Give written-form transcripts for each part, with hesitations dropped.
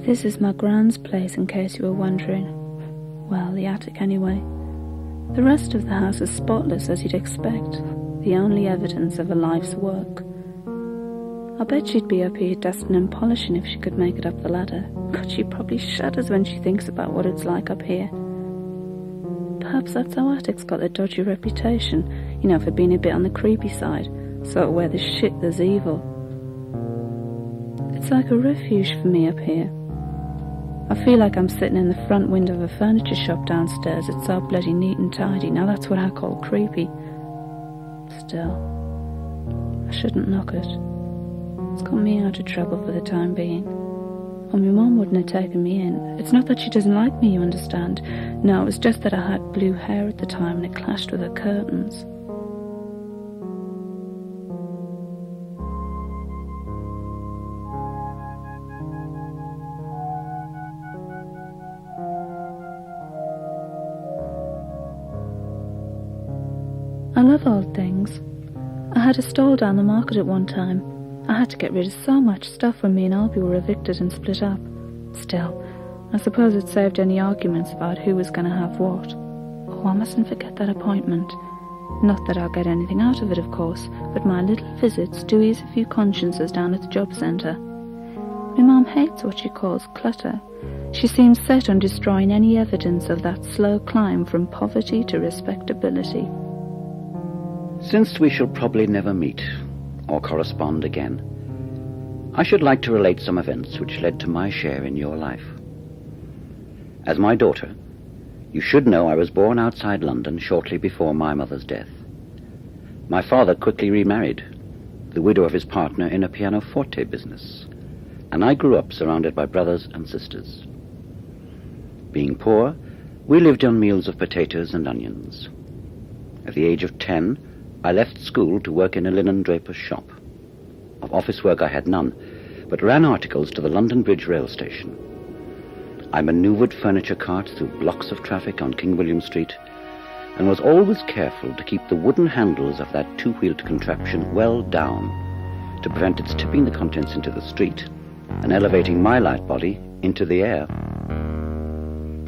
This is my Gran's place, in case you were wondering. Well, the attic anyway. The rest of the house is spotless, as you'd expect. The only evidence of a life's work. I bet she'd be up here dusting and polishing if she could make it up the ladder. God, she probably shudders when she thinks about what it's like up here. Perhaps that's how attics got their dodgy reputation, for being a bit on the creepy side, sort of where there's shit, there's evil. It's like a refuge for me up here. I feel like I'm sitting in the front window of a furniture shop downstairs. It's so bloody neat and tidy. Now that's what I call creepy. Still, I shouldn't knock it. It's got me out of trouble for the time being. Or my mum wouldn't have taken me in. It's not that she doesn't like me, you understand. No, it was just that I had blue hair at the time and it clashed with her curtains. I love old things. I had a stall down the market at one time. I had to get rid of so much stuff when me and Albie were evicted and split up. Still, I suppose it saved any arguments about who was going to have what. Oh, I mustn't forget that appointment. Not that I'll get anything out of it, of course, but my little visits do ease a few consciences down at the job centre. My mum hates what she calls clutter. She seems set on destroying any evidence of that slow climb from poverty to respectability. Since we shall probably never meet or correspond again, I should like to relate some events which led to my share in your life. As my daughter, you should know I was born outside London shortly before my mother's death. My father quickly remarried, the widow of his partner in a pianoforte business, and I grew up surrounded by brothers and sisters. Being poor, we lived on meals of potatoes and onions. At the age of 10, I left school to work in a linen draper's shop. Of office work I had none, but ran articles to the London Bridge rail station. I manoeuvred furniture carts through blocks of traffic on King William Street, and was always careful to keep the wooden handles of that two-wheeled contraption well down, to prevent its tipping the contents into the street and elevating my light body into the air.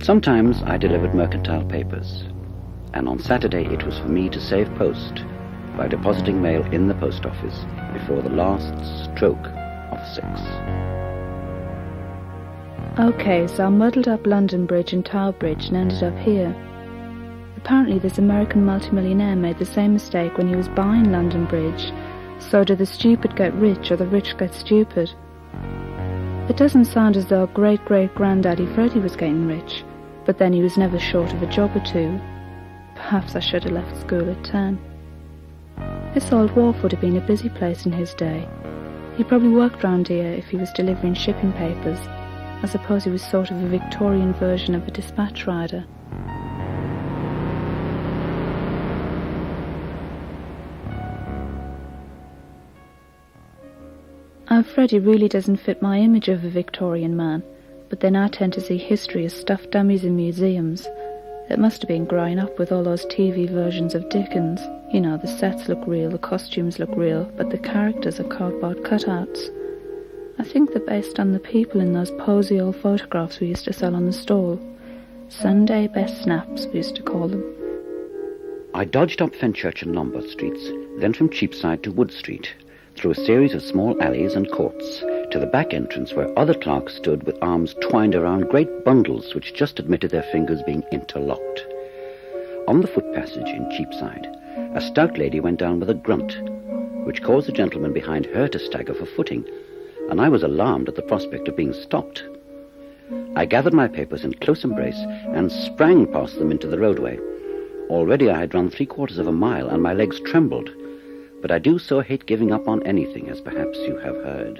Sometimes I delivered mercantile papers, and on Saturday it was for me to save post by depositing mail in the post office before the last stroke of 6. Okay, so I muddled up London Bridge and Tower Bridge and ended up here. Apparently this American multimillionaire made the same mistake when he was buying London Bridge. So do the stupid get rich or the rich get stupid? It doesn't sound as though great-great-granddaddy Freddie was getting rich, but then he was never short of a job or two. Perhaps I should have left school at 10. This old wharf would have been a busy place in his day. He probably worked round here if he was delivering shipping papers. I suppose he was sort of a Victorian version of a dispatch rider. Freddie really doesn't fit my image of a Victorian man, but then I tend to see history as stuffed dummies in museums. It must have been growing up with all those TV versions of Dickens. The sets look real, the costumes look real, but the characters are cardboard cutouts. I think they're based on the people in those posy old photographs we used to sell on the stall. Sunday best snaps, we used to call them. I dodged up Fenchurch and Lombard streets, then from Cheapside to Wood Street, through a series of small alleys and courts, to the back entrance where other clerks stood with arms twined around great bundles which just admitted their fingers being interlocked. On the foot passage in Cheapside, a stout lady went down with a grunt, which caused the gentleman behind her to stagger for footing, and I was alarmed at the prospect of being stopped. I gathered my papers in close embrace and sprang past them into the roadway. Already I had run 3/4 of a mile and my legs trembled, but I do so hate giving up on anything, as perhaps you have heard.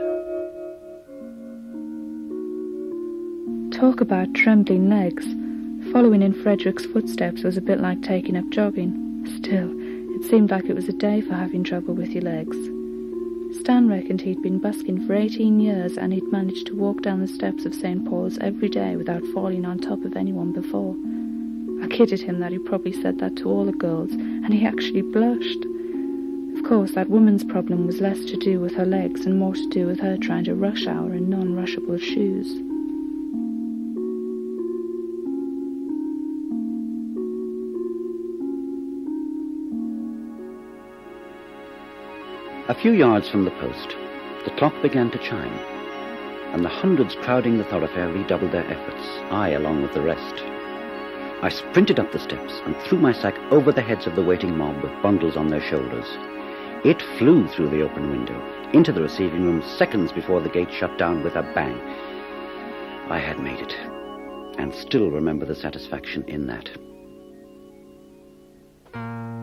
Talk about trembling legs. Following in Frederick's footsteps was a bit like taking up jogging. Still, it seemed like it was a day for having trouble with your legs. Stan reckoned he'd been busking for 18 years and he'd managed to walk down the steps of St. Paul's every day without falling on top of anyone before. I kidded him that he probably said that to all the girls, and he actually blushed. Of course, that woman's problem was less to do with her legs and more to do with her trying to rush hour in non-rushable shoes. A few yards from the post, the clock began to chime, and the hundreds crowding the thoroughfare redoubled their efforts, I along with the rest. I sprinted up the steps and threw my sack over the heads of the waiting mob with bundles on their shoulders. It flew through the open window, into the receiving room seconds before the gate shut down with a bang. I had made it, and still remember the satisfaction in that.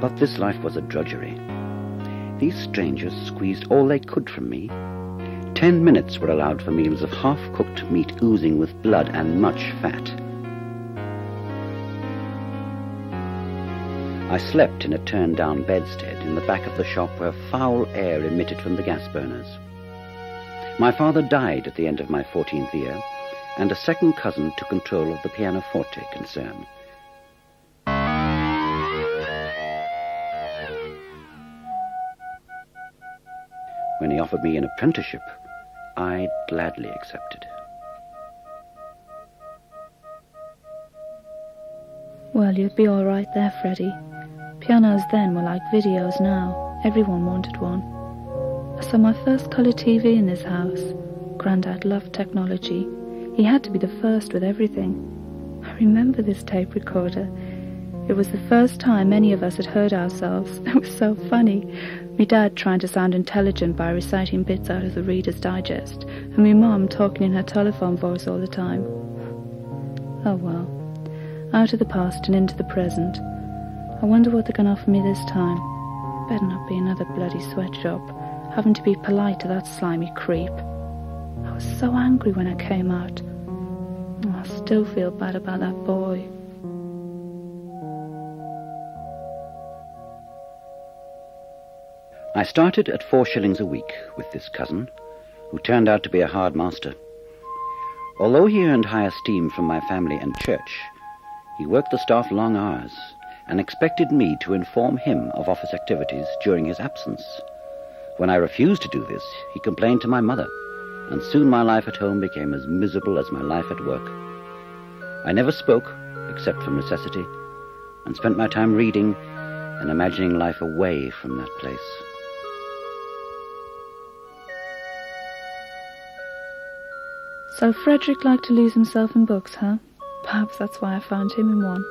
But this life was a drudgery. These strangers squeezed all they could from me. 10 minutes were allowed for meals of half-cooked meat oozing with blood and much fat. I slept in a turned-down bedstead in the back of the shop where foul air emitted from the gas burners. My father died at the end of my 14th year, and a second cousin took control of the pianoforte concern. When he offered me an apprenticeship, I gladly accepted. Well, you'd be all right there, Freddie. Pianos then were like videos now. Everyone wanted one. I saw my first colour TV in this house. Grandad loved technology. He had to be the first with everything. I remember this tape recorder. It was the first time any of us had heard ourselves. It was so funny. Me dad trying to sound intelligent by reciting bits out of the Reader's Digest, and me mum talking in her telephone voice all the time. Oh well. Out of the past and into the present. I wonder what they're going to offer me this time. Better not be another bloody sweatshop, having to be polite to that slimy creep. I was so angry when I came out. Oh, I still feel bad about that boy. I started at 4 shillings a week with this cousin, who turned out to be a hard master. Although he earned high esteem from my family and church, he worked the staff long hours and expected me to inform him of office activities during his absence. When I refused to do this, he complained to my mother, and soon my life at home became as miserable as my life at work. I never spoke, except from necessity, and spent my time reading and imagining life away from that place. So Frederick liked to lose himself in books, huh? Perhaps that's why I found him in one.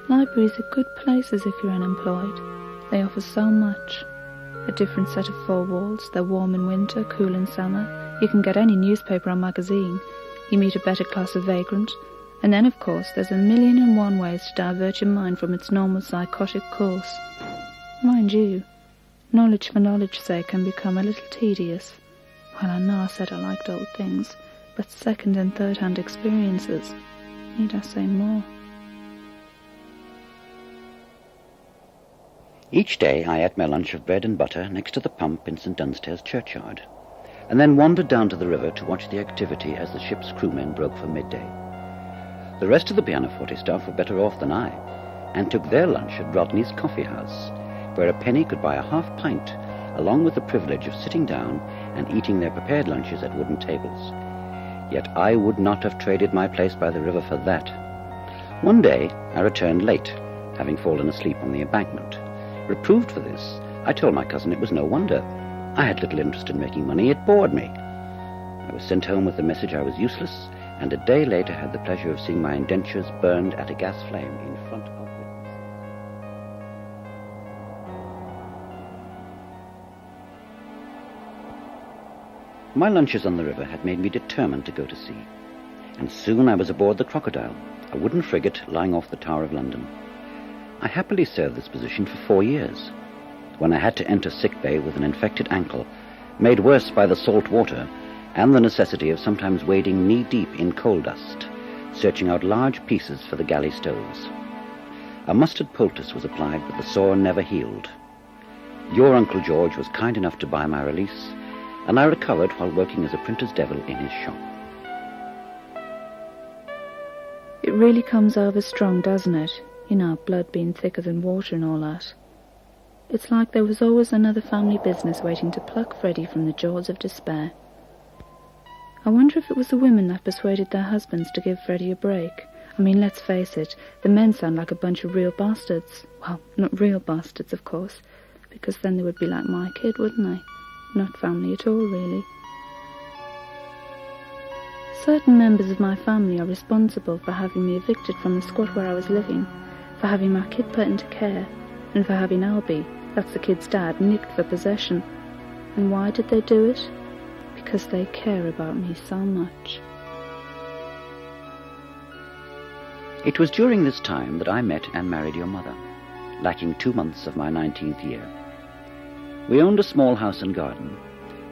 Libraries are good places if you're unemployed. They offer so much. A different set of four walls. They're warm in winter, cool in summer. You can get any newspaper or magazine. You meet a better class of vagrant. And then, of course, there's 1,000,001 ways to divert your mind from its normal psychotic course. Mind you, knowledge for knowledge's sake can become a little tedious. Well, I know I said I liked old things, but second and third-hand experiences. Need I say more? Each day I ate my lunch of bread and butter next to the pump in St. Dunstan's churchyard, and then wandered down to the river to watch the activity as the ship's crewmen broke for midday. The rest of the pianoforte staff were better off than I, and took their lunch at Rodney's coffee house, where a penny could buy a half pint, along with the privilege of sitting down and eating their prepared lunches at wooden tables. Yet I would not have traded my place by the river for that. One day I returned late, having fallen asleep on the embankment. Reproved for this, I told my cousin it was no wonder. I had little interest in making money, it bored me. I was sent home with the message I was useless, and a day later had the pleasure of seeing my indentures burned at a gas flame in front of witness. My lunches on the river had made me determined to go to sea, and soon I was aboard the Crocodile, a wooden frigate lying off the Tower of London. I happily served this position for 4 years. when I had to enter sickbay with an infected ankle, made worse by the salt water and the necessity of sometimes wading knee-deep in coal dust, searching out large pieces for the galley stoves. A mustard poultice was applied, but the sore never healed. Your Uncle George was kind enough to buy my release, and I recovered while working as a printer's devil in his shop. It really comes over strong, doesn't it? You know, blood being thicker than water and all that. It's like there was always another family business waiting to pluck Freddie from the jaws of despair. I wonder if it was the women that persuaded their husbands to give Freddie a break. I mean, let's face it, the men sound like a bunch of real bastards. Well, not real bastards, of course, because then they would be like my kid, wouldn't they? Not family at all, really. Certain members of my family are responsible for having me evicted from the squat where I was living, for having my kid put into care, and for having Albie, that's the kid's dad, nicked for possession. And why did they do it? Because they care about me so much. It was during this time that I met and married your mother, lacking 2 months of my 19th year. We owned a small house and garden,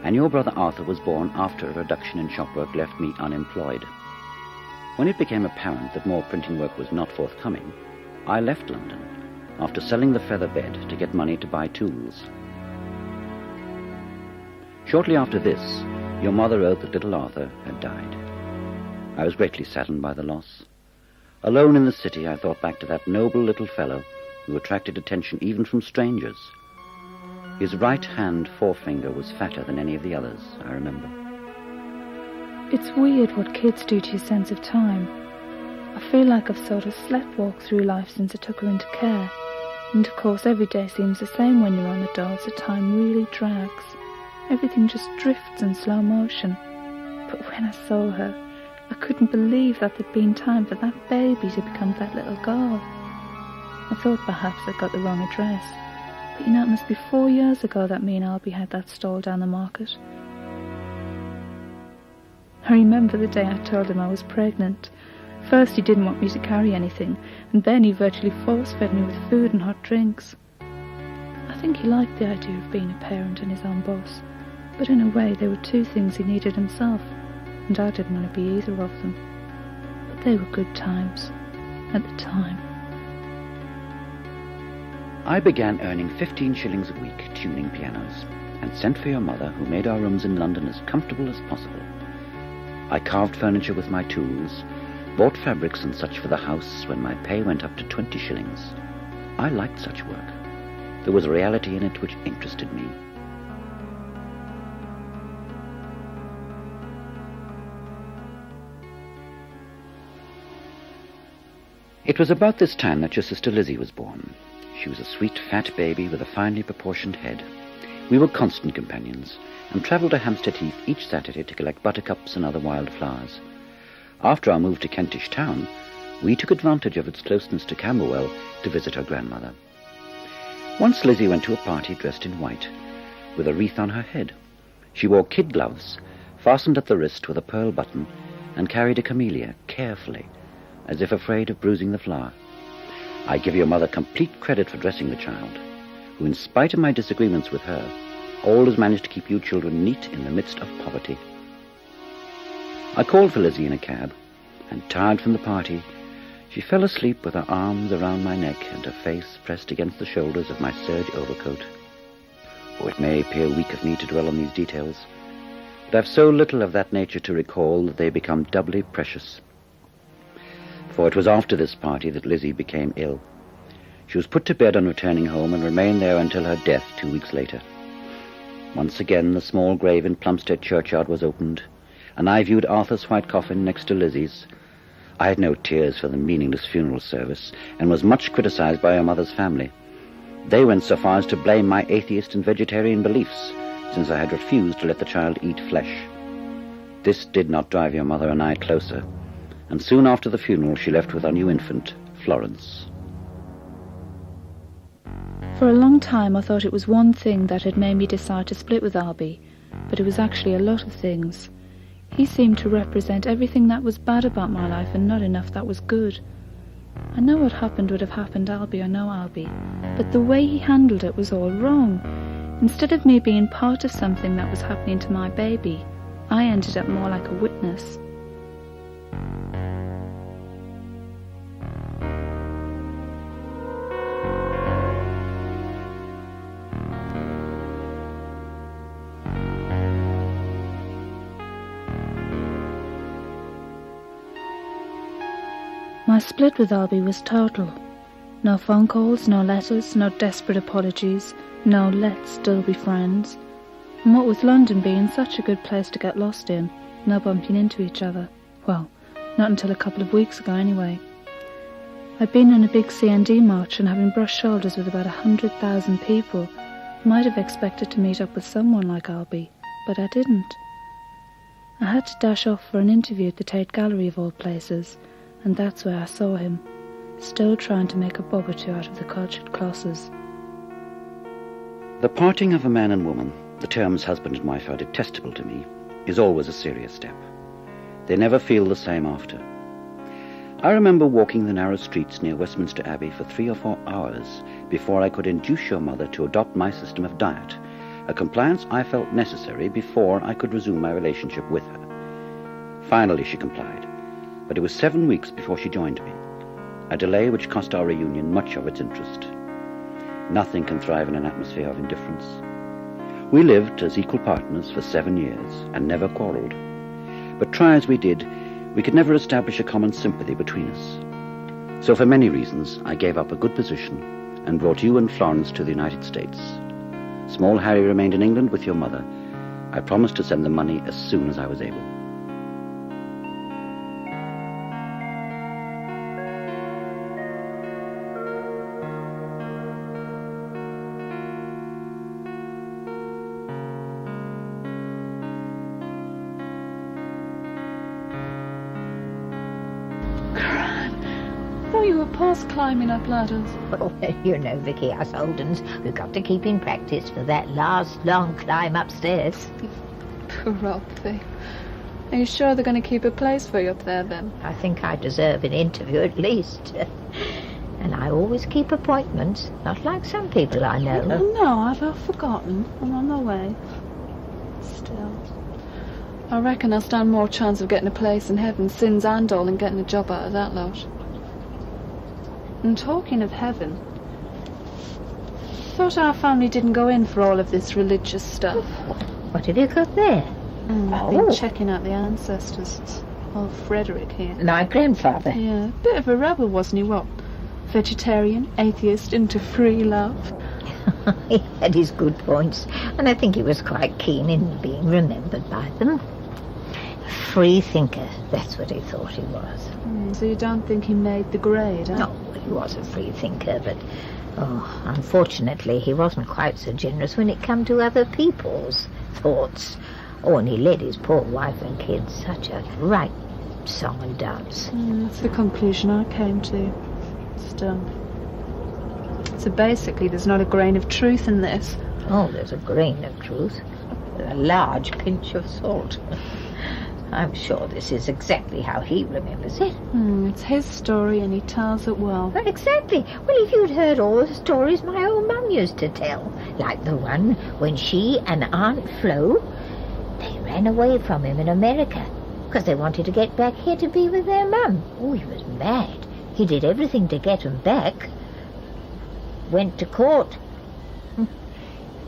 and your brother Arthur was born after a reduction in shop work left me unemployed. When it became apparent that more printing work was not forthcoming, I left London, after selling the feather bed to get money to buy tools. Shortly after this, your mother wrote that little Arthur had died. I was greatly saddened by the loss. Alone in the city, I thought back to that noble little fellow who attracted attention even from strangers. His right hand forefinger was fatter than any of the others, I remember. It's weird what kids do to your sense of time. I feel like I've sort of sleptwalked through life since I took her into care. And of course every day seems the same when you're on the dole, so time really drags. Everything just drifts in slow motion. But when I saw her, I couldn't believe that there'd been time for that baby to become that little girl. I thought perhaps I'd got the wrong address. But you know, it must be 4 years ago that me and Albie had that stall down the market. I remember the day I told him I was pregnant. First he didn't want me to carry anything, and then he virtually force-fed me with food and hot drinks. I think he liked the idea of being a parent and his own boss, but in a way there were 2 things he needed himself, and I didn't want to be either of them. But they were good times, at the time. I began earning 15 shillings a week tuning pianos, and sent for your mother, who made our rooms in London as comfortable as possible. I carved furniture with my tools, bought fabrics and such for the house when my pay went up to 20 shillings. I liked such work. There was a reality in it which interested me. It was about this time that your sister Lizzie was born. She was a sweet, fat baby with a finely proportioned head. We were constant companions, and travelled to Hampstead Heath each Saturday to collect buttercups and other wild flowers. After our move to Kentish Town, we took advantage of its closeness to Camberwell to visit her grandmother. Once Lizzie went to a party dressed in white, with a wreath on her head. She wore kid gloves, fastened at the wrist with a pearl button, and carried a camellia carefully, as if afraid of bruising the flower. I give your mother complete credit for dressing the child, who, in spite of my disagreements with her, always managed to keep you children neat in the midst of poverty. I called for Lizzie in a cab, and tired from the party, she fell asleep with her arms around my neck and her face pressed against the shoulders of my serge overcoat. Oh, it may appear weak of me to dwell on these details, but I've so little of that nature to recall that they become doubly precious. For it was after this party that Lizzie became ill. She was put to bed on returning home and remained there until her death 2 weeks later. Once again the small grave in Plumstead churchyard was opened, and I viewed Arthur's white coffin next to Lizzie's. I had no tears for the meaningless funeral service, and was much criticized by her mother's family. They went so far as to blame my atheist and vegetarian beliefs, since I had refused to let the child eat flesh. This did not drive your mother and I closer, and soon after the funeral she left with our new infant, Florence. For a long time I thought it was one thing that had made me decide to split with Albie, but it was actually a lot of things. He seemed to represent everything that was bad about my life and not enough that was good. I know what happened would have happened, Albie or no Albie, but the way he handled it was all wrong. Instead of me being part of something that was happening to my baby, I ended up more like a witness. My split with Albie was total. No phone calls, no letters, no desperate apologies, no let's still be friends. And what with London being such a good place to get lost in, no bumping into each other. Well, not until a couple of weeks ago anyway. I'd been in a big CND march and having brushed shoulders with about 100,000 people, might have expected to meet up with someone like Albie, but I didn't. I had to dash off for an interview at the Tate Gallery of all places, and that's where I saw him, still trying to make a bob or two out of the cultured classes. The parting of a man and woman, the terms husband and wife are detestable to me, is always a serious step. They never feel the same after. I remember walking the narrow streets near Westminster Abbey for 3 or 4 hours before I could induce your mother to adopt my system of diet, a compliance I felt necessary before I could resume my relationship with her. Finally she complied, but it was 7 weeks before she joined me, a delay which cost our reunion much of its interest. Nothing can thrive in an atmosphere of indifference. We lived as equal partners for 7 years and never quarrelled, but try as we did, we could never establish a common sympathy between us. So for many reasons, I gave up a good position and brought you and Florence to the United States. Small Harry remained in England with your mother. I promised to send the money as soon as I was able. You were past climbing up ladders. Oh, you know, Vicky, us Oldens, we've got to keep in practice for that last long climb upstairs. Poor old thing. Are you sure they're going to keep a place for you up there, then? I think I deserve an interview at least. And I always keep appointments, not like some people I know. No, I've forgotten. I'm on my way. Still, I reckon I'll stand more chance of getting a place in heaven, sins and all, and getting a job out of that lot. And talking of heaven, thought our family didn't go in for all of this religious stuff. What have you got there? I've been checking out the ancestors. Old Frederick here. My grandfather. Yeah, bit of a rebel, wasn't he? What? Vegetarian, atheist, into free love. He had his good points, and I think he was quite keen in being remembered by them. Free thinker, that's what he thought he was. So you don't think he made the grade, huh? No, he was a free thinker, but, unfortunately, he wasn't quite so generous when it came to other people's thoughts. Oh, and he led his poor wife and kids such a right song and dance. That's the conclusion I came to. Still. So basically, there's not a grain of truth in this. Oh, there's a grain of truth. A large pinch of salt. I'm sure this is exactly how he remembers it. It's his story and he tells it well. Exactly. Well, if you'd heard all the stories my old mum used to tell, like the one when she and Aunt Flo, they ran away from him in America because they wanted to get back here to be with their mum. Oh, he was mad. He did everything to get them back. Went to court.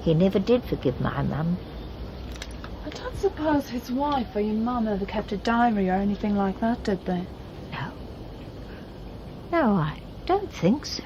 He never did forgive my mum. I don't suppose his wife or your mum ever kept a diary or anything like that, did they? No. No, I don't think so.